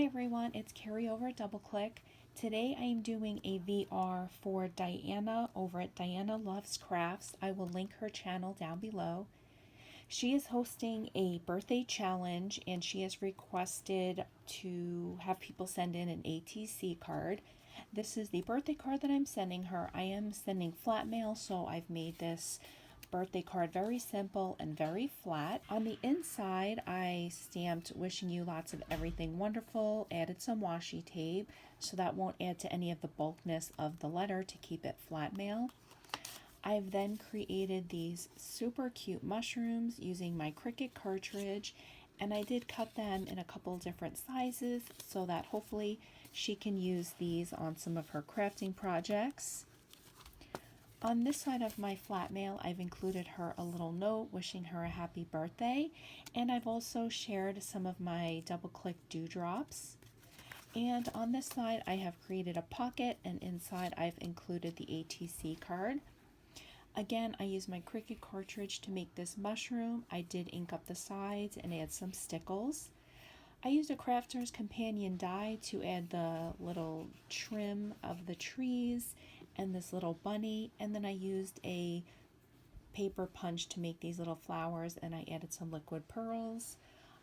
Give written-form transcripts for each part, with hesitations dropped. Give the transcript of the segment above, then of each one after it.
Hi everyone, it's Carrie over at DoubleClick. Today I am doing a VR for Diana over at Diana Loves Crafts. I will link her channel down below. She is hosting a birthday challenge and she has requested to have people send in an ATC card. This is the birthday card that I'm sending her. I am sending flat mail, so I've made this birthday card very simple and very flat. On the inside, I stamped wishing you lots of everything wonderful, added some washi tape so that won't add to any of the bulkness of the letter to keep it flat mail. I've then created these super cute mushrooms using my Cricut cartridge, and I did cut them in a couple different sizes so that hopefully she can use these on some of her crafting projects. On this side of my flat mail, I've included her a little note wishing her a happy birthday, and I've also shared some of my DoubleClick dewdrops. And on this side, I have created a pocket, and inside I've included the ATC card. Again, I used my Cricut cartridge to make this mushroom. I did ink up the sides and add some stickles. I used a Crafter's Companion die to add the little trim of the trees and this little bunny, and then I used a paper punch to make these little flowers, and I added some liquid pearls.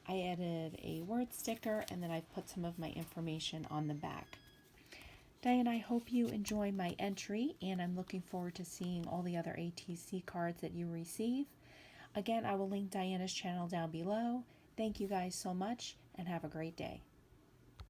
I added a word sticker, and then I've put some of my information on the back. Diane, I hope you enjoy my entry, and I'm looking forward to seeing all the other ATC cards that you receive. Again, I will link Diana's channel down below. Thank you guys so much, and have a great day.